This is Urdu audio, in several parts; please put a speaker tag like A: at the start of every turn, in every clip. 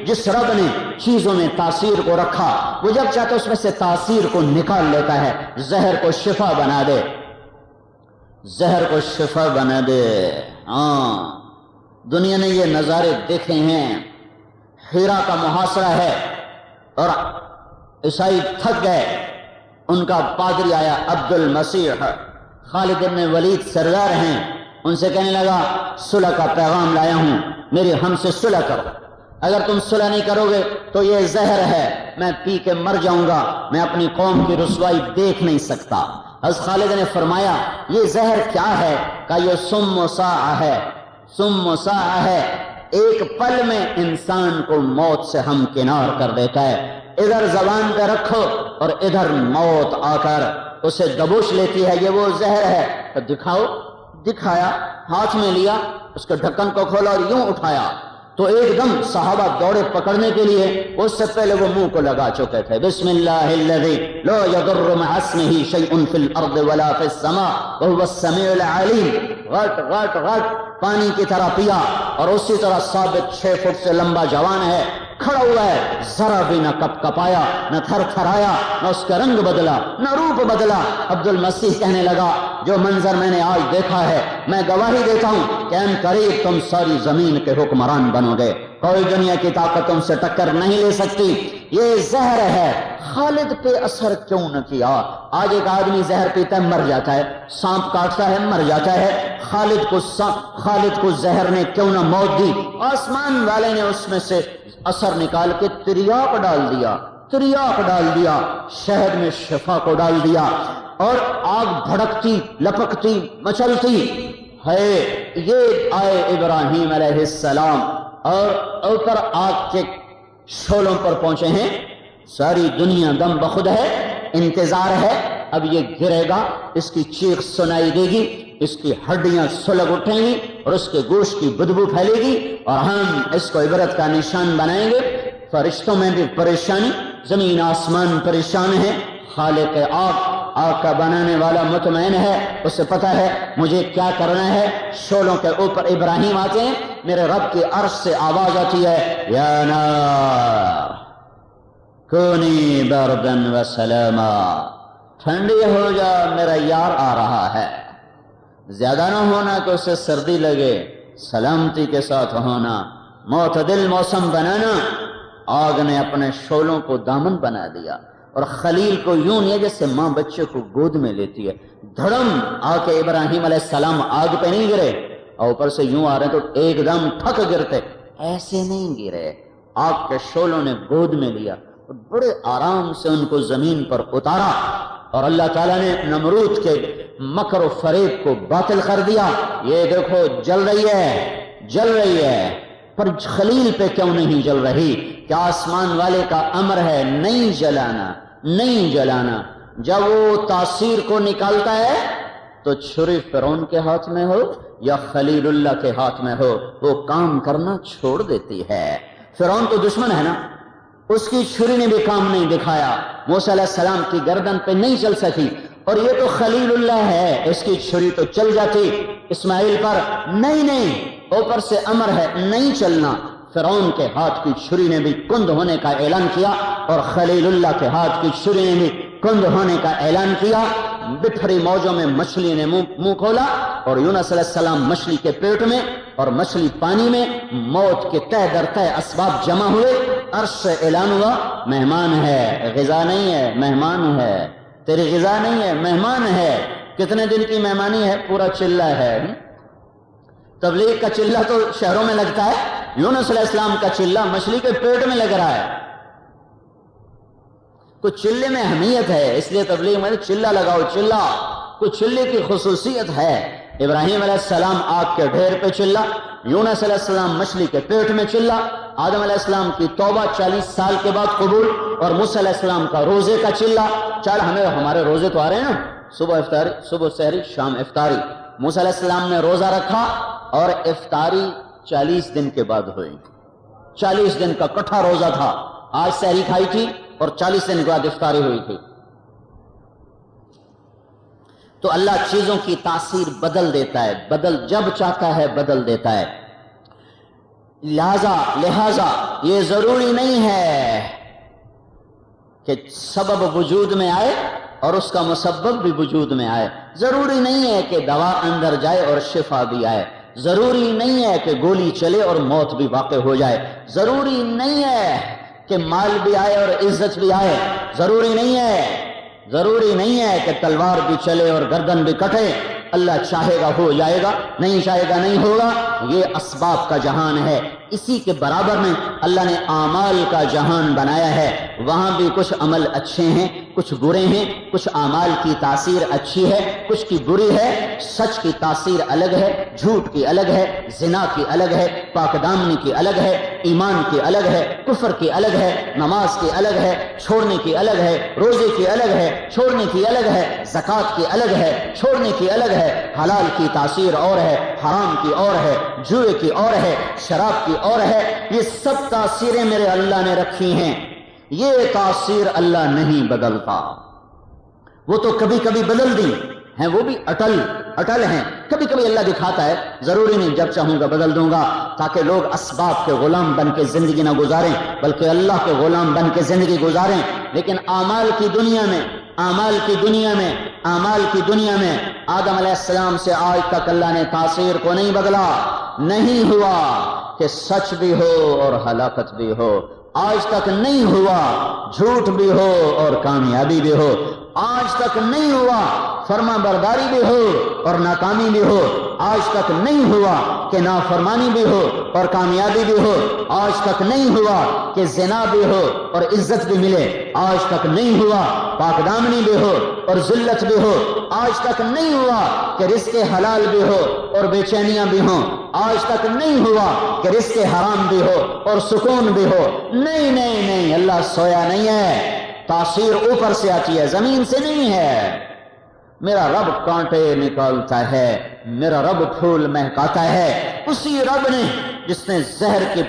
A: جس رب نے چیزوں میں تاثیر کو رکھا وہ جب چاہتا اس میں سے تاثیر کو نکال لیتا ہے، زہر کو شفا بنا دے، زہر کو شفا بنا دے۔ ہاں، دنیا نے یہ نظارے دیکھے ہیں، حرا کا محاصرہ ہے اور عیسائی تھک گئے، ان کا پادری آیا عبد المسیح، خالد بن ولید سردار ہیں، ان سے کہنے لگا صلح کا پیغام لایا ہوں، میری ہم سے صلح کرو، اگر تم صلح نہیں کرو گے تو یہ زہر ہے، میں پی کے مر جاؤں گا، میں اپنی قوم کی رسوائی دیکھ نہیں سکتا۔ حضرت خالد نے فرمایا یہ زہر کیا ہے؟ کہ یہ سم و ساع ہے، سم و ساع ہے، ایک پل میں انسان کو موت سے ہمکنار کر دیتا ہے، ادھر زبان پہ رکھو اور ادھر موت آ کر اسے دبوچ لیتی ہے، یہ وہ زہر ہے۔ تو دکھاؤ، دکھایا، ہاتھ میں لیا، اس کے ڈھکن کو کھولا اور یوں اٹھایا تو ایک دم صحابہ دوڑے پکڑنے کے لیے، اس سے پہلے وہ منہ کو لگا چکے تھے۔ بسم اللہ الذی لا یضر مع اسمہ شیء فی الارض ولا فی السماء وهو السمیع العلیم۔ غٹ غٹ غٹ پانی کی طرح پیا اور اسی طرح ثابت 6 فٹ سے لمبا جوان ہے، کھڑا ہوا ہے، ذرا بھی نہ کپ کپایا، نہ تھر تھرایا، نہ اس کا رنگ بدلا، نہ روپ بدلا۔ عبد المسیح کہنے لگا جو منظر میں نے آج دیکھا ہے میں گواہی دیتا ہوں کہ ان قریب تم ساری زمین کے حکمران بنو گے، کوئی دنیا کی طاقت تم سے ٹکر نہیں لے سکتی، یہ زہر ہے۔ خالد پہ اثر کیوں نہ کیا؟ آج ایک آدمی زہر پیتا ہے مر جاتا ہے، سانپ کاٹتا ہے مر جاتا ہے، خالد کو زہر نے کیوں نہ موت دی؟ آسمان والے نے اس میں سے اثر نکال کے تریاق ڈال دیا، تریاق ڈال دیا، شہد میں شفا کو ڈال دیا، اور آگ بھڑکتی لپکتی مچلتی ہے۔ یہ آئے ابراہیم علیہ السلام اور اوپر آگ کے شعلوں پر پہنچے ہیں، ساری دنیا دم بخود ہے، انتظار ہے، اب یہ گرے گا، اس کی چیخ سنائی دے گی، اس کی ہڈیاں سلگ اٹھیں گی اور اس کے گوشت کی بدبو پھیلے گی اور ہم اس کو عبرت کا نشان بنائیں گے۔ فرشتوں میں بھی پریشانی، زمین آسمان پریشان ہے، خالق آگ کا بنانے والا مطمئن ہے، اسے پتہ ہے مجھے کیا کرنا ہے۔ شعلوں کے اوپر ابراہیم آتے ہیں، میرے رب کی عرش سے آواز آتی ہے یا نار کونی بردن و سلاما، ٹھنڈی ہو جا میرا یار آ رہا ہے، زیادہ نہ ہونا کہ اسے سردی لگے، سلامتی کے ساتھ ہونا، معتدل موسم بنانا۔ آگ نے اپنے شعلوں کو دامن بنا دیا اور خلیل کو یوں نہیں جیسے ماں بچے کو گود میں لیتی ہے، دھڑم آ کے ابراہیم علیہ السلام آگ پہ نہیں گرے اور اوپر سے یوں آ رہے تو ایک دم تھک گرتے، ایسے نہیں گرے، آگ کے شعلوں نے گود میں لیا اور بڑے آرام سے ان کو زمین پر اتارا، اور اللہ تعالیٰ نے نمرود کے مکر و فریب کو باطل کر دیا۔ یہ دیکھو جل رہی ہے، جل رہی ہے، پر خلیل پہ کیوں نہیں جل رہی؟ کیا آسمان والے کا امر ہے نہیں جلانا، نہیں جلانا؟ جب وہ تاثیر کو نکالتا ہے تو چھری فرعون کے ہاتھ میں ہو یا خلیل اللہ کے ہاتھ میں ہو، وہ کام کرنا چھوڑ دیتی ہے۔ فرعون تو دشمن ہے نا، اس کی چھری نے بھی کام نہیں دکھایا، موسیٰ علیہ السلام کی گردن پہ نہیں چل سکی، اور یہ تو خلیل اللہ ہے، اس کی چھری تو چل جاتی اسماعیل پر، نہیں، اوپر سے امر ہے نہیں چلنا۔ فرعون کے ہاتھ کی چھری نے بھی کند ہونے کا اعلان کیا اور خلیل اللہ کے ہاتھ کی چھری نے بھی کند ہونے کا اعلان کیا۔ بپھری موجوں میں مچھلی نے منہ کھولا اور یونس علیہ السلام مچھلی کے پیٹ میں اور مچھلی پانی میں، موت کے تہ در تہ اسباب جمع ہوئے، عرش سے اعلان ہوا مہمان ہے، غذا نہیں ہے، مہمان ہے، تیری غذا نہیں ہے، مہمان ہے۔ کتنے دن کی مہمانی ہے؟ پورا چلہ ہے۔ تبلیغ کا چلہ تو شہروں میں لگتا ہے، یونس علیہ السلام کا چلہ مچھلی کے پیٹ میں لگ رہا ہے۔ کچھ چلے میں اہمیت ہے، اس لیے تبلیغ میں چلہ لگاؤ، چلہ کچھ چلے کی خصوصیت ہے۔ ابراہیم علیہ السلام آگ کے ڈھیر پہ چلہ، یونس علیہ السلام مچھلی کے پیٹ میں چلہ، آدم علیہ السلام کی توبہ 40 سال کے بعد قبول، اور موسیٰ علیہ السلام کا روزے کا چلہ۔ ہمارے روزے تو آ رہے ہیں نا، صبح افطاری، صبح سحری، شام افطاری۔ موسیٰ علیہ السلام نے روزہ رکھا اور افطاری 40 دن کے بعد ہوئی، 40 دن کا کٹھا روزہ تھا، آج سحری کھائی تھی اور 40 دن کے بعد افطاری ہوئی تھی۔ تو اللہ چیزوں کی تاثیر بدل دیتا ہے، جب چاہتا ہے بدل دیتا ہے۔ لہذا یہ ضروری نہیں ہے کہ سبب وجود میں آئے اور اس کا مسبب بھی وجود میں آئے. ضروری نہیں ہے کہ دوا اندر جائے اور شفا بھی آئے. ضروری نہیں ہے کہ گولی چلے اور موت بھی واقع ہو جائے. ضروری نہیں ہے کہ مال بھی آئے اور عزت بھی آئے. ضروری نہیں ہے کہ تلوار بھی چلے اور گردن بھی کٹے. اللہ چاہے گا ہو جائے گا، نہیں چاہے گا نہیں ہوگا. یہ اسباب کا جہان ہے. اسی کے برابر میں اللہ نے اعمال کا جہان بنایا ہے. وہاں بھی کچھ عمل اچھے ہیں، کچھ برے ہیں. کچھ اعمال کی تاثیر اچھی ہے، کچھ کی بری ہے. سچ کی تاثیر الگ ہے، جھوٹ کی الگ ہے، زنا کی الگ ہے، پاک دامنی کی الگ ہے، ایمان کی الگ ہے، کفر کی الگ ہے، نماز کی الگ ہے، چھوڑنے کی الگ ہے، روزے کی الگ ہے، چھوڑنے کی الگ ہے، زکوٰۃ کی الگ ہے، چھوڑنے کی الگ ہے. حلال کی تاثیر اور ہے، حرام کی اور ہے، جوئے کی اور ہے، شراب کی اور ہے. یہ سب تاثیریں میرے اللہ نے رکھی ہیں. یہ تاثیر اللہ نہیں بدلتا. وہ تو کبھی کبھی بدل دی ہیں، وہ بھی اٹل ہیں. کبھی کبھی اللہ دکھاتا ہے، ضروری نہیں جب چاہوں گا بدل دوں گا، تاکہ لوگ اسباب کے غلام بن کے زندگی نہ گزاریں بلکہ اللہ کے غلام بن کے زندگی گزاریں. لیکن اعمال کی دنیا میں آدم علیہ السلام سے آج تک اللہ نے تاثیر کو نہیں بدلا. نہیں ہوا کہ سچ بھی ہو اور ہلاکت بھی ہو. آج تک نہیں ہوا جھوٹ بھی ہو اور کامیابی بھی ہو. آج تک نہیں ہوا فرما برداری بھی ہو اور ناکامی بھی ہو. آج تک نہیں ہوا کہ نافرمانی بھی ہو اور کامیابی بھی ہو. آج تک نہیں ہوا کہ زنا بھی ہو اور عزت بھی ملے. آج تک نہیں ہوا پاک دامنی بھی ہو اور ذلت بھی ہو. آج تک نہیں ہوا کہ رزق حلال بھی ہو اور بے چینیاں بھی ہوں. آج تک نہیں ہوا کہ رزق حرام بھی ہو اور سکون بھی ہو. نہیں، اللہ سویا نہیں ہے. تاثیر اوپر سے آتی ہے، زمین سے نہیں ہے. میرا رب کانٹے نکالتا ہے، میرا رب پھول مہکاتا ہے. اسی رب نے جس نے زہر کی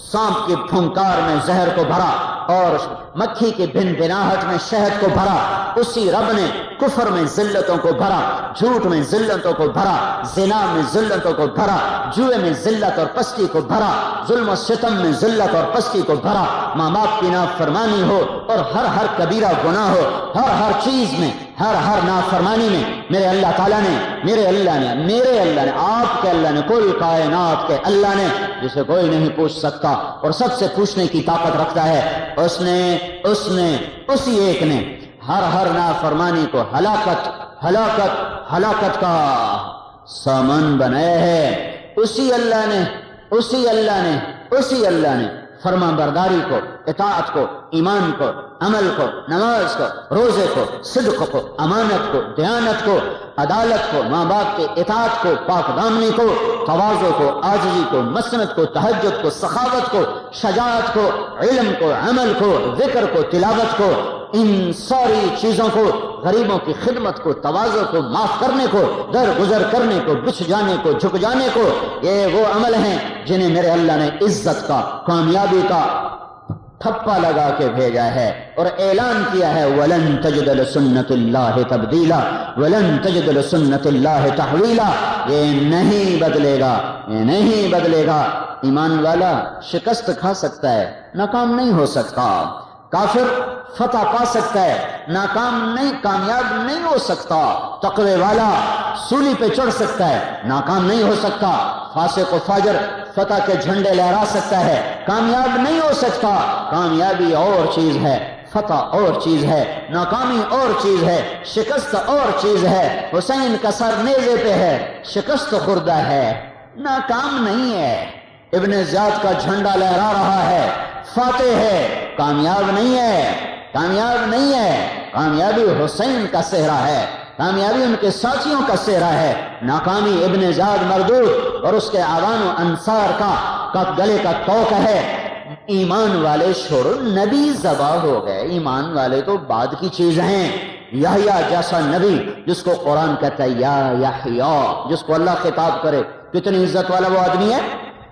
A: سانپ کی پھنکار میں زہر کو بھرا اور مکھی کی بھنبھناہٹ میں شہد کو بھرا. اسی رب نے کفر میں ذلتوں کو بھرا، جھوٹ میں ذلتوں کو بھرا، زنا میں ذلتوں کو بھرا، جوئے میں ذلت اور پستی کو بھرا، ظلم و ستم میں ذلت اور پستی کو بھرا. ماں باپ کی نافرمانی ہو اور ہر کبیرہ گناہ ہو، ہر چیز میں، ہر نافرمانی میں میرے اللہ تعالیٰ نے، میرے اللہ نے، آپ کے اللہ نے، کل کائنات کے اللہ نے، جسے کوئی نہیں پوچھ سکتا اور سب سے پوچھنے کی طاقت رکھتا ہے، اسی ایک نے ہر نافرمانی کو ہلاکت کا سامان بنایا ہے. اسی اللہ نے فرما برداری کو، اطاعت کو، ایمان کو، عمل کو، نماز کو، روزے کو، صدق کو، امانت کو، دیانت کو، عدالت کو، ماں باپ کے اطاعت کو، پاک دامنی کو، تواضع کو، عاجزی کو، مسنت کو، تہجد کو، سخاوت کو، شجاعت کو، علم کو، عمل کو، ذکر کو، تلاوت کو، ان ساری چیزوں کو، غریبوں کی خدمت کو، تواضع کو، معاف کرنے کو، درگزر کرنے کو، بچھ جانے کو، جھک جانے کو، یہ وہ عمل ہیں جنہیں میرے اللہ نے عزت کا، کامیابی کا ٹھپا لگا کے بھیجا ہے اور اعلان کیا ہے وَلَن تَجِدَ لِسُنَّتِ اللَّهِ تَبْدِيلًا وَلَن تَجِدَ لِسُنَّتِ اللَّهِ تَحْوِيلًا. یہ نہیں بدلے گا. ایمان والا شکست کھا سکتا ہے، ناکام نہیں ہو سکتا. کافر فتح پا سکتا ہے، کامیاب نہیں ہو سکتا. تقوی والا سولی پہ چڑھ سکتا ہے، ناکام نہیں ہو سکتا. فاسق و فاجر فتح کے جھنڈے لہرا سکتا ہے، کامیاب نہیں ہو سکتا. کامیابی اور چیز ہے، فتح اور چیز ہے، ناکامی اور چیز ہے، شکست اور چیز ہے. حسین کا سر نیزے پہ ہے، شکست خوردہ ہے، ناکام نہیں ہے. ابن زیاد کا جھنڈا لہرا رہا ہے، فاتح ہے، کامیاب نہیں ہے. کامیابی حسین کا صحرا ہے، کامیابی ان کے ساتھیوں کا صحرا ہے. ناکامی ابن زیاد مردود اور اس کے اعوان و انصار کا گلے کا توق ہے. ایمان والے چھوڑو، نبی ذبح ہو گئے. ایمان والے تو بعد کی چیز ہیں. یحییٰ جیسا نبی جس کو قرآن کہتا ہے یا یحییٰ، جس کو اللہ خطاب کرے، کتنی عزت والا وہ آدمی ہے.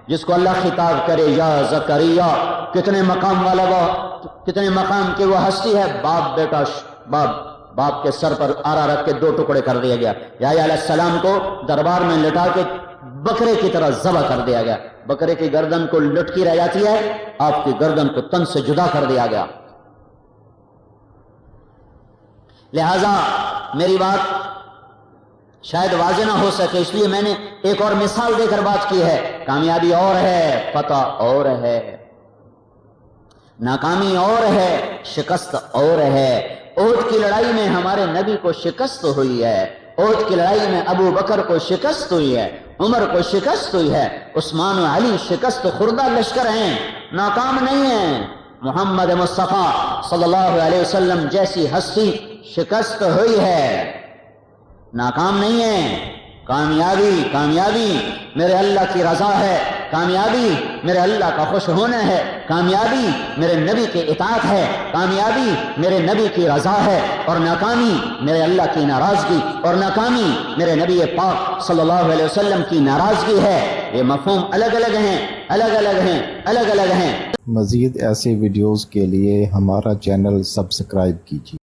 A: جس کو اللہ خطاب کرے یا زکریا، کتنے مقام والا وہ، کتنے مقام کی وہ ہستی ہے. باپ کے سر پر آرا رکھ کے 2 ٹکڑے کر دیا گیا. یحییٰ علیہ السلام کو دربار میں لٹا کے بکرے کی طرح ذبح کر دیا گیا. بکرے کی گردن کو لٹکی رہ جاتی ہے، آپ کی گردن کو تن سے جدا کر دیا گیا۔ لہذا میری بات شاید واضح نہ ہو سکے، اس لیے میں نے ایک اور مثال دے کر بات کی ہے۔ کامیابی اور ہے، فتح اور ہے، ناکامی اور ہے، شکست اور ہے۔ احد کی لڑائی میں ہمارے نبی کو شکست ہوئی ہے، احد کی لڑائی میں ابو بکر کو شکست ہوئی ہے، عمر کو شکست ہوئی ہے، عثمان و علی شکست خوردہ لشکر ہیں، ناکام نہیں ہیں۔ محمد مصطفیٰ صلی اللہ علیہ وسلم جیسی ہستی شکست ہوئی ہے، ناکام نہیں ہے۔ کامیابی کامیابی میرے اللہ کی رضا ہے، کامیابی میرے اللہ کا خوش ہونا ہے، کامیابی میرے نبی کے اطاعت ہے، کامیابی میرے نبی کی رضا ہے، اور ناکامی میرے اللہ کی ناراضگی، اور ناکامی میرے نبی پاک صلی اللہ علیہ وسلم کی ناراضگی ہے۔ یہ مفہوم الگ الگ ہیں، الگ الگ ہیں، الگ الگ ہیں۔
B: مزید ایسے ویڈیوز کے لیے ہمارا چینل سبسکرائب کیجیے۔